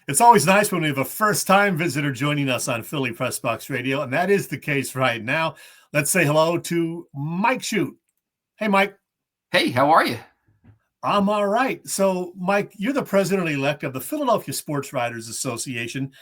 It's always nice when we have a first-time visitor joining us on Philly Pressbox Radio, and that is the case right now. Let's say hello to Mike Shute. Hey, Mike. Hey, how are you? I'm all right. So, Mike, you're the president-elect of the Philadelphia Sports Writers Association.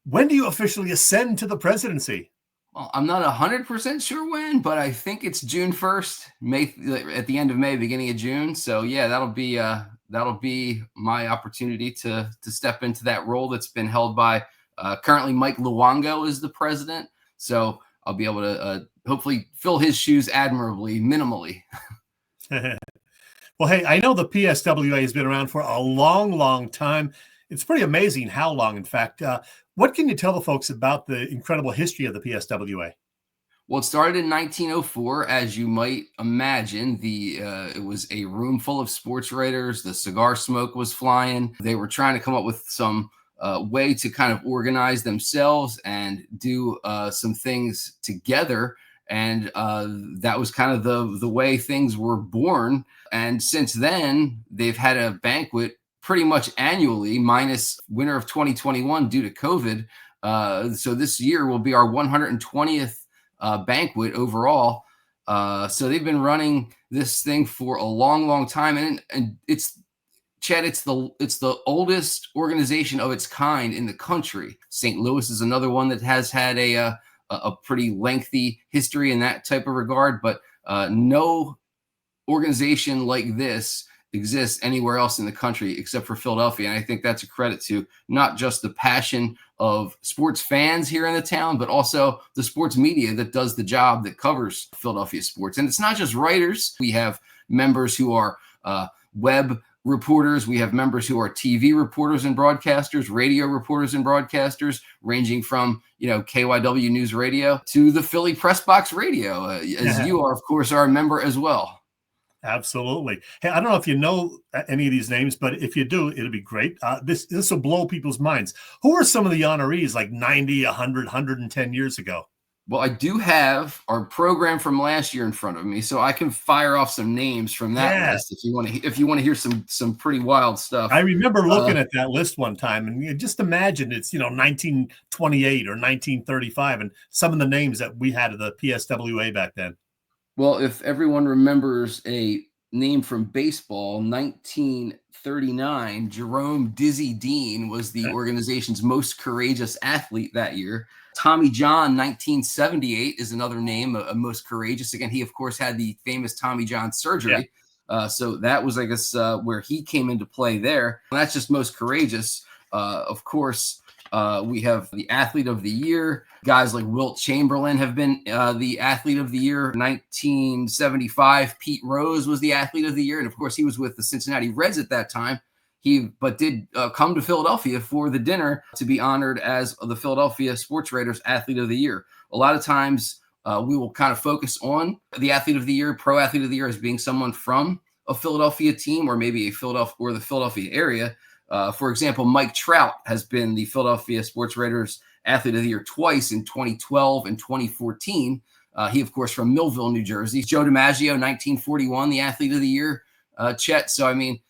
When do you officially ascend to the presidency? Well, I'm not 100% sure when, but I think it's June 1st, at the end of May, beginning of June. So yeah, that'll be my opportunity to step into that role that's been held by currently Mike Luongo is the president. So I'll be able to hopefully fill his shoes admirably, minimally. Well, hey, I know the PSWA has been around for a long, long time. It's pretty amazing how long, in fact. What can you tell the folks about the incredible history of the PSWA? Well, it started in 1904, as you might imagine. It was a room full of sports writers. The cigar smoke was flying. They were trying to come up with some way to kind of organize themselves and do some things together. And that was kind of the way things were born. And since then, they've had a banquet pretty much annually, minus winter of 2021 due to COVID. So this year will be our 120th banquet overall. So they've been running this thing for a long, long time. And it's, Chet, it's the oldest organization of its kind in the country. St. Louis is another one that has had a pretty lengthy history in that type of regard, but no organization like this exists anywhere else in the country except for Philadelphia. And I think that's a credit to not just the passion of sports fans here in the town, but also the sports media that does the job that covers Philadelphia sports. And it's not just writers. We have members who are web reporters. We have members who are TV reporters and broadcasters, radio reporters and broadcasters, ranging from, KYW News Radio to the Philly Pressbox Radio, as you are, of course, are a member as well. Absolutely. Hey, I don't know if you know any of these names, but if you do, it'll be great. This will blow people's minds. Who are some of the honorees like 90, 100, 110 years ago? Well, I do have our program from last year in front of me, so I can fire off some names from that list if you want to hear some pretty wild stuff. I remember looking at that list one time, and you just imagine it's 1928 or 1935, and some of the names that we had of the PSWA back then. Well, if everyone remembers a name from baseball, 1939, Jerome Dizzy Dean was the organization's most courageous athlete that year. Tommy John, 1978, is another name, a most courageous. Again, he, of course, had the famous Tommy John surgery. Yeah. So that was, I guess, where he came into play there. And that's just most courageous. Of course, we have the athlete of the year. Guys like Wilt Chamberlain have been the athlete of the year. 1975, Pete Rose was the athlete of the year. And of course, he was with the Cincinnati Reds at that time. He did come to Philadelphia for the dinner to be honored as the Philadelphia Sports Writers Athlete of the Year. A lot of times we will kind of focus on the athlete of the year, pro athlete of the year, as being someone from a Philadelphia team or maybe the Philadelphia area. For example, Mike Trout has been the Philadelphia Sports Writers Athlete of the Year twice in 2012 and 2014. He, of course, from Millville, New Jersey. Joe DiMaggio, 1941, the Athlete of the Year. Chet. So, I mean,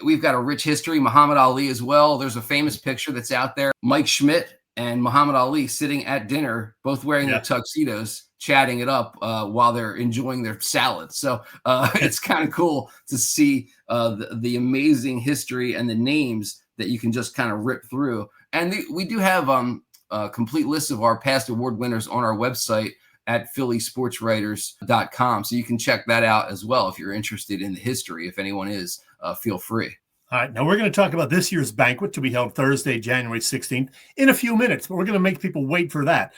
we've got a rich history. Muhammad Ali as well. There's a famous picture that's out there. Mike Schmidt and Muhammad Ali sitting at dinner, both wearing their tuxedos, chatting it up while they're enjoying their salad. So it's kind of cool to see the amazing history and the names that you can just kind of rip through. And we do have a complete list of our past award winners on our website at phillysportswriters.com. So you can check that out as well if you're interested in the history. If anyone is, feel free. All right. Now we're going to talk about this year's banquet to be held Thursday, January 16th in a few minutes, but we're going to make people wait for that.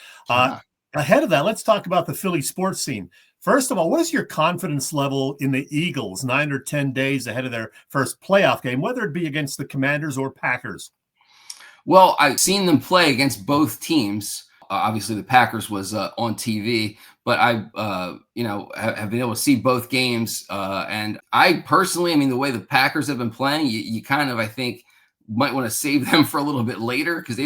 Ahead of that, let's talk about the Philly sports scene. First of all, what is your confidence level in the Eagles 9 or 10 days ahead of their first playoff game, whether it be against the Commanders or Packers? Well, I've seen them play against both teams. Obviously, the Packers was on TV, but I, have been able to see both games. And I personally, I mean, the way the Packers have been playing, you kind of, I think, might want to save them for a little bit later because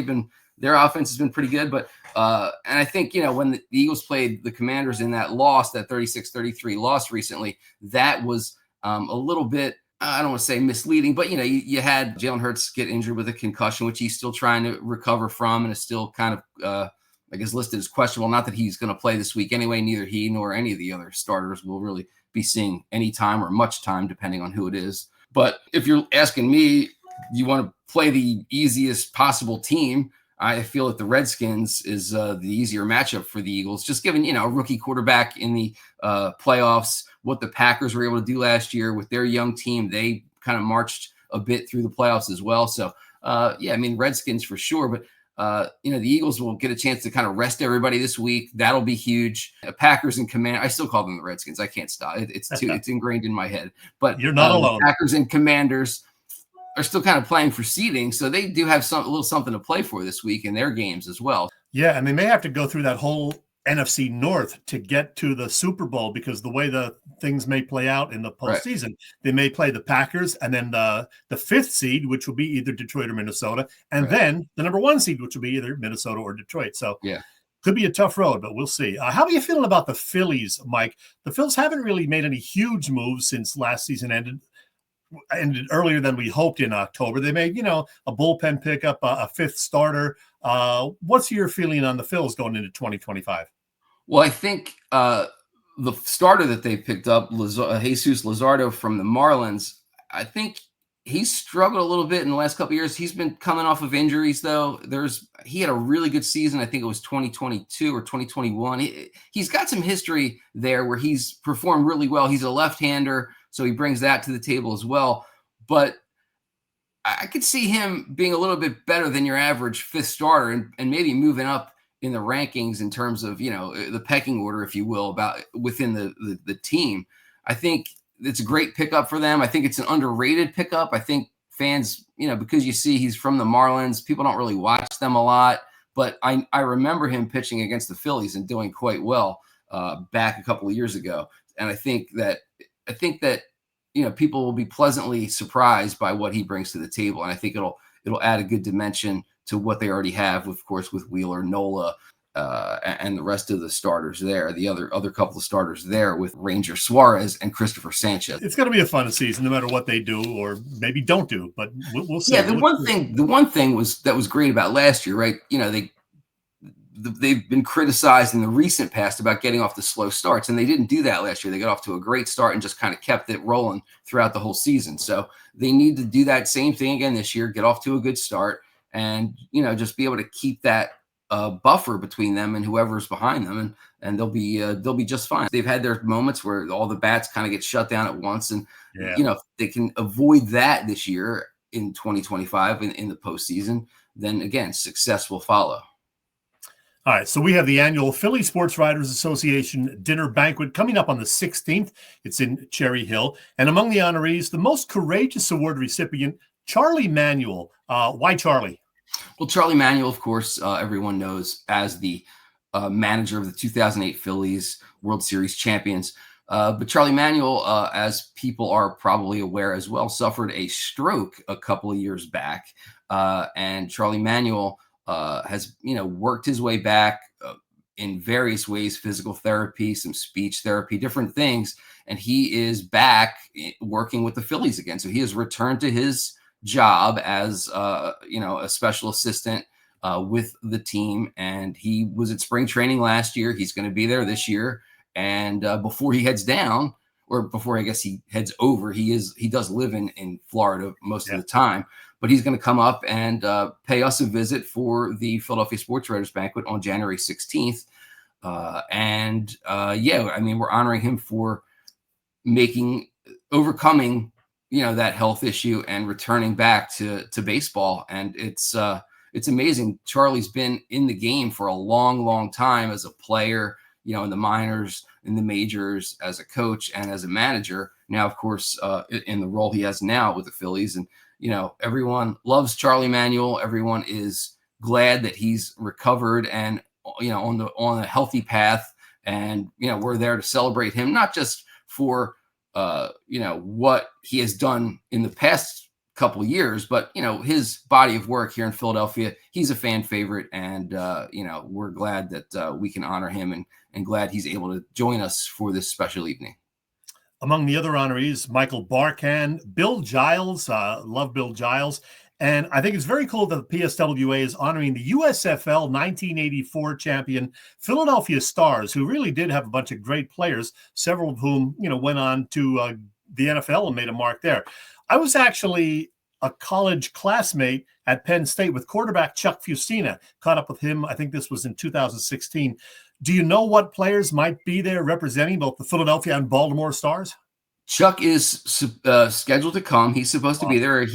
their offense has been pretty good. But and I think, when the Eagles played the Commanders in that loss, that 36-33 loss recently, that was a little bit I don't want to say misleading, but you had Jalen Hurts get injured with a concussion, which he's still trying to recover from, and is still kind of, I guess, listed as questionable. Not that he's going to play this week anyway. Neither he nor any of the other starters will really be seeing any time or much time, depending on who it is. But if you're asking me, you want to play the easiest possible team, I feel that the Redskins is the easier matchup for the Eagles, just given, a rookie quarterback in the playoffs, what the Packers were able to do last year with their young team. They kind of marched a bit through the playoffs as well. So, Redskins for sure. But, the Eagles will get a chance to kind of rest everybody this week. That'll be huge. Packers and I still call them the Redskins. I can't stop. It's ingrained in my head. But you're not alone. Packers and Commanders are still kind of playing for seeding, so they do have a little something to play for this week in their games as well. Yeah, and they may have to go through that whole NFC North to get to the Super Bowl, because the way the things may play out in the postseason, right, they may play the Packers and then the fifth seed, which will be either Detroit or Minnesota, and then the number one seed, which will be either Minnesota or Detroit. So could be a tough road, but we'll see. How are you feeling about the Phillies, Mike? The Phils haven't really made any huge moves since last season ended earlier than we hoped in October. They made, a bullpen pickup, a fifth starter. What's your feeling on the Phils going into 2025? Well, I think the starter that they picked up, Jesus Luzardo from the Marlins, I think he's struggled a little bit in the last couple of years. He's been coming off of injuries, though. He had a really good season. I think it was 2022 or 2021. He's got some history there where he's performed really well. He's a left-hander, so he brings that to the table as well. But I could see him being a little bit better than your average fifth starter and maybe moving up in the rankings in terms of, the pecking order, if you will, about within the team. I think it's a great pickup for them. I think it's an underrated pickup. I think fans, because you see he's from the Marlins, people don't really watch them a lot. But I remember him pitching against the Phillies and doing quite well back a couple of years ago. And I think that people will be pleasantly surprised by what he brings to the table. And I think it'll add a good dimension to what they already have, of course, with Wheeler, Nola, and the rest of the starters there, the other couple of starters there with Ranger Suarez and Christopher Sanchez. It's going to be a fun season, no matter what they do or maybe don't do, but we'll see. Yeah, the one thing that was great about last year, right? They've been criticized in the recent past about getting off the slow starts, and they didn't do that last year. They got off to a great start and just kind of kept it rolling throughout the whole season. So they need to do that same thing again this year, get off to a good start, and just be able to keep that buffer between them and whoever's behind them, and they'll be just fine. They've had their moments where all the bats kind of get shut down at once, and if they can avoid that this year in 2025 in the postseason, then again, success will follow. All right, so we have the annual Philly Sports Writers Association dinner banquet coming up on the 16th. It's in Cherry Hill. And among the honorees, the Most Courageous Award recipient, Charlie Manuel. Why Charlie? Well, Charlie Manuel, of course, everyone knows as the manager of the 2008 Phillies World Series champions. But Charlie Manuel, as people are probably aware as well, suffered a stroke a couple of years back. And Charlie Manuel has worked his way back in various ways, physical therapy, some speech therapy, different things, and he is back working with the Phillies again. So he has returned to his job as a special assistant with the team, and he was at spring training last year. He's going to be there this year, and before he heads down, or before I guess he heads over, he does live in Florida most of the time. But he's going to come up and pay us a visit for the Philadelphia Sports Writers Banquet on January 16th. We're honoring him for overcoming, that health issue and returning back to baseball. And it's amazing. Charlie's been in the game for a long, long time as a player, in the minors, in the majors, as a coach and as a manager. Now, of course, in the role he has now with the Phillies. And everyone loves Charlie Manuel. Everyone is glad that he's recovered and, on a healthy path. And, we're there to celebrate him, not just for, what he has done in the past couple of years, but, his body of work here in Philadelphia. He's a fan favorite. And, we're glad that we can honor him and glad he's able to join us for this special evening. Among the other honorees, Michael Barkann, Bill Giles, love Bill Giles. And I think it's very cool that the PSWA is honoring the USFL 1984 champion Philadelphia Stars, who really did have a bunch of great players, several of whom, went on to the NFL and made a mark there. I was actually a college classmate at Penn State with quarterback Chuck Fusina. Caught up with him, I think this was in 2016. Do you know what players might be there representing both the Philadelphia and Baltimore Stars? Chuck is scheduled to come. He's supposed to be there.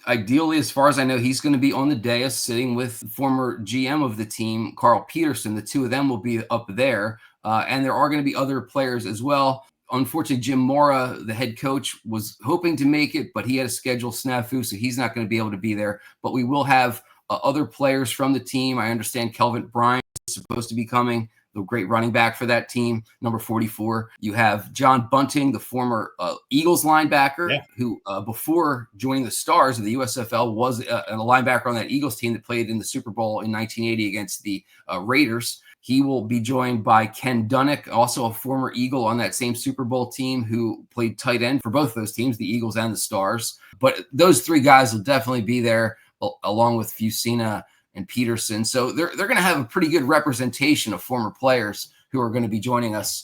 Ideally, as far as I know, he's going to be on the dais sitting with former GM of the team, Carl Peterson. The two of them will be up there. And there are going to be other players as well. Unfortunately, Jim Mora, the head coach, was hoping to make it, but he had a schedule snafu, so he's not going to be able to be there. But we will have other players from the team. I understand Kelvin Bryant is supposed to be coming, the great running back for that team, number 44. You have John Bunting, the former Eagles linebacker, who before joining the Stars of the USFL was a linebacker on that Eagles team that played in the Super Bowl in 1980 against the Raiders. He will be joined by Ken Dunnick, also a former Eagle on that same Super Bowl team who played tight end for both those teams, the Eagles and the Stars. But those three guys will definitely be there along with Fusina and Peterson. So they're going to have a pretty good representation of former players who are going to be joining us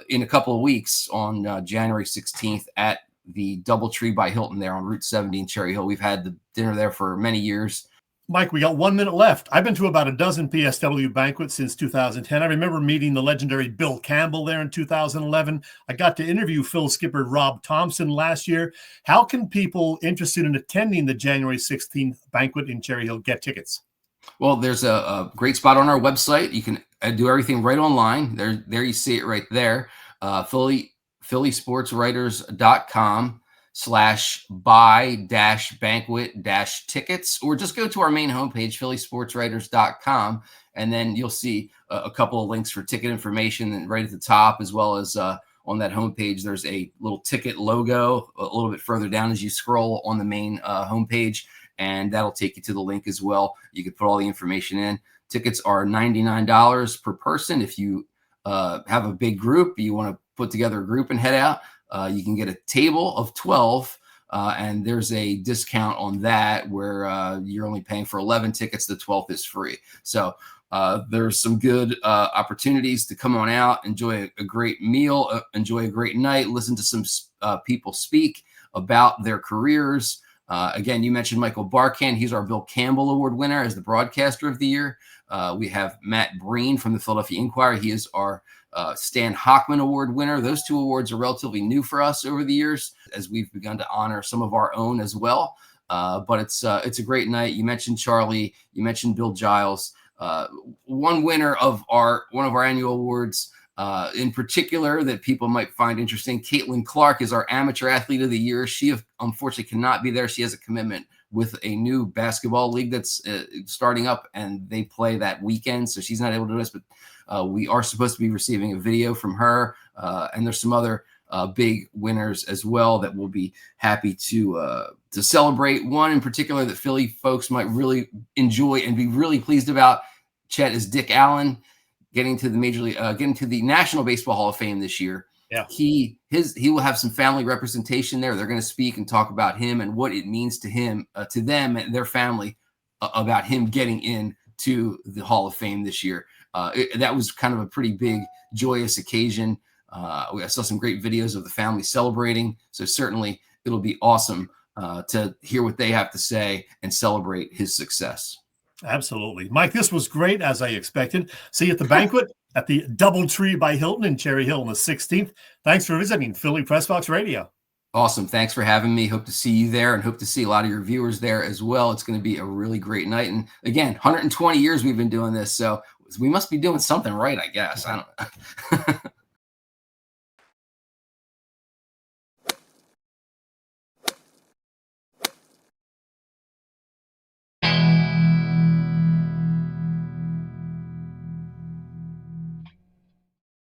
in a couple of weeks on January 16th at the Doubletree by Hilton there on Route 70 in Cherry Hill. We've had the dinner there for many years. Mike, we got 1 minute left. I've been to about a dozen PSW banquets since 2010. I remember meeting the legendary Bill Campbell there in 2011. I got to interview Phil skipper Rob Thompson last year. How can people interested in attending the January 16th banquet in Cherry Hill get tickets? Well, there's a great spot on our website. You can do everything right online. There you see it right there. phillysportswriters.com/buy-banquet-tickets, or just go to our main homepage, phillysportswriters.com, and then you'll see a couple of links for ticket information and right at the top, as well as on that homepage, there's a little ticket logo a little bit further down as you scroll on the main homepage, and that'll take you to the link as well. You can put all the information in. Tickets are $99 per person. If you have a big group, you want to put together a group and head out, you can get a table of 12, and there's a discount on that where you're only paying for 11 tickets. The 12th is free. So there's some good opportunities to come on out, enjoy a great meal, enjoy a great night, listen to some people speak about their careers. Again, you mentioned Michael Barkann. He's our Bill Campbell Award winner as the Broadcaster of the Year. We have Matt Breen from the Philadelphia Inquirer. He is our Stan Hochman Award winner. Those two awards are relatively new for us over the years as we've begun to honor some of our own as well. But it's a great night. You mentioned Charlie. You mentioned Bill Giles. One winner of one of our annual awards in particular that people might find interesting, Caitlin Clark is our Amateur Athlete of the Year. She unfortunately cannot be there. She has a commitment with a new basketball league that's starting up, and they play that weekend, so she's not able to do this, but we are supposed to be receiving a video from her, and there's some other big winners as well that we'll be happy to celebrate. One in particular that Philly folks might really enjoy and be really pleased about, Chet, is Dick Allen getting to the National Baseball Hall of Fame this year. Yeah, he will have some family representation there. They're going to speak and talk about him and what it means to him, to them and their family, about him getting into the Hall of Fame this year. That was kind of a pretty big, joyous occasion. I saw some great videos of the family celebrating. So certainly it'll be awesome to hear what they have to say and celebrate his success. Absolutely. Mike, this was great, as I expected. See you at the banquet at the Doubletree by Hilton in Cherry Hill on the 16th. Thanks for visiting Philly Pressbox Radio. Awesome. Thanks for having me. Hope to see you there and hope to see a lot of your viewers there as well. It's going to be a really great night. And again, 120 years we've been doing this, so we must be doing something right, I guess. I don't know.